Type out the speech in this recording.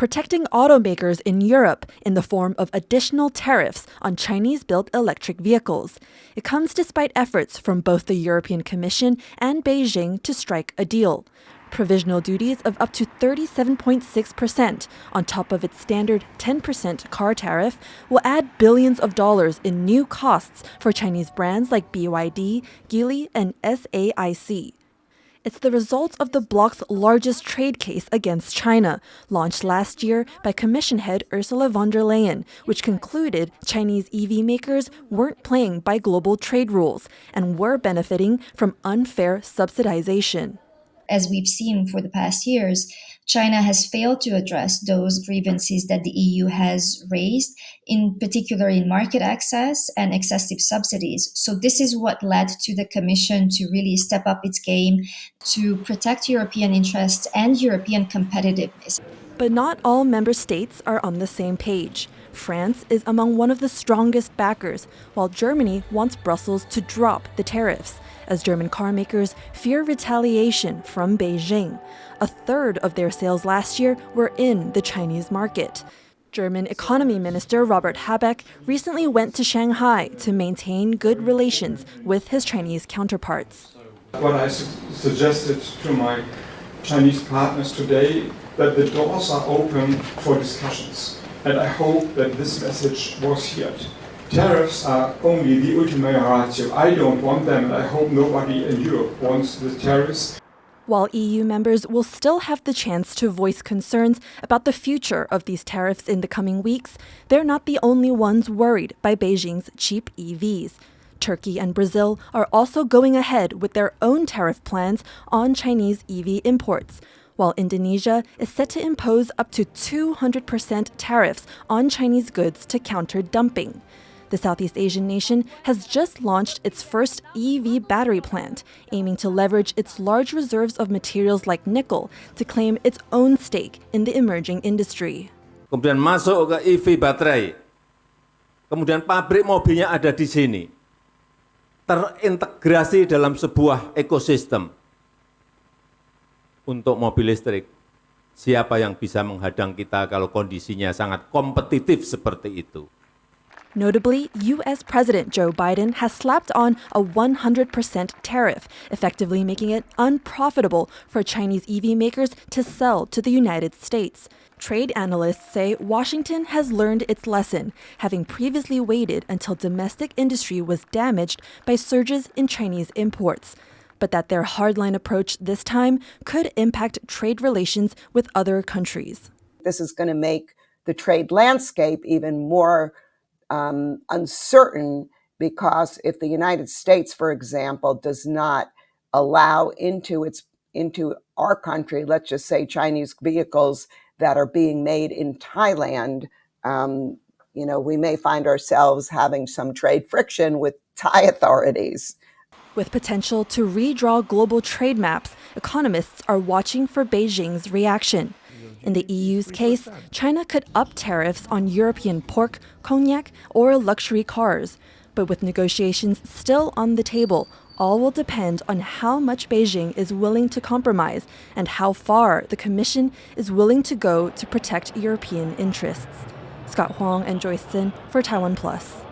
protecting automakers in Europe in the form of additional tariffs on Chinese-built electric vehicles. It comes despite efforts from both the European Commission and Beijing to strike a deal. Provisional duties of up to 37.6% on top of its standard 10% car tariff will add billions of dollars in new costs for Chinese brands like BYD, Geely, and SAIC. It's the result of the bloc's largest trade case against China, launched last year by Commission head Ursula von der Leyen, which concluded Chinese EV makers weren't playing by global trade rules and were benefiting from unfair subsidization. As we've seen for the past years, China has failed to address those grievances that the EU has raised, in particular in market access and excessive subsidies. So this is what led to the Commission to really step up its game to protect European interests and European competitiveness. But not all member states are on the same page. France is among one of the strongest backers, while Germany wants Brussels to drop the tariffs, as German car makers fear retaliation from Beijing. A third of their sales last year were in the Chinese market. German Economy Minister Robert Habeck recently went to Shanghai to maintain good relations with his Chinese counterparts. What I suggested to my Chinese partners today, that the doors are open for discussions. And I hope that this message was heard. Tariffs are only the ultima ratio. I don't want them, and I hope nobody in Europe wants the tariffs. While EU members will still have the chance to voice concerns about the future of these tariffs in the coming weeks, they're not the only ones worried by Beijing's cheap EVs. Turkey and Brazil are also going ahead with their own tariff plans on Chinese EV imports, while Indonesia is set to impose up to 200% tariffs on Chinese goods to counter dumping. The Southeast Asian nation has just launched its first EV battery plant, aiming to leverage its large reserves of materials like nickel to claim its own stake in the emerging industry. Kemudian masuk ke EV baterai, kemudian pabrik mobilnya ada di sini, terintegrasi dalam sebuah ekosistem untuk mobil listrik. Siapa yang bisa menghadang kita kalau kondisinya sangat kompetitif seperti itu? Notably, U.S. President Joe Biden has slapped on a 100% tariff, effectively making it unprofitable for Chinese EV makers to sell to the United States. Trade analysts say Washington has learned its lesson, having previously waited until domestic industry was damaged by surges in Chinese imports, but that their hardline approach this time could impact trade relations with other countries. This is going to make the trade landscape even more uncertain, because if the United States, for example, does not allow into our country, let's just say Chinese vehicles that are being made in Thailand, we may find ourselves having some trade friction with Thai authorities. With potential to redraw global trade maps, economists are watching for Beijing's reaction. In the EU's case, China could up tariffs on European pork, cognac, or luxury cars. But with negotiations still on the table, all will depend on how much Beijing is willing to compromise and how far the Commission is willing to go to protect European interests. Huang and Joyce Tseng for TaiwanPlus.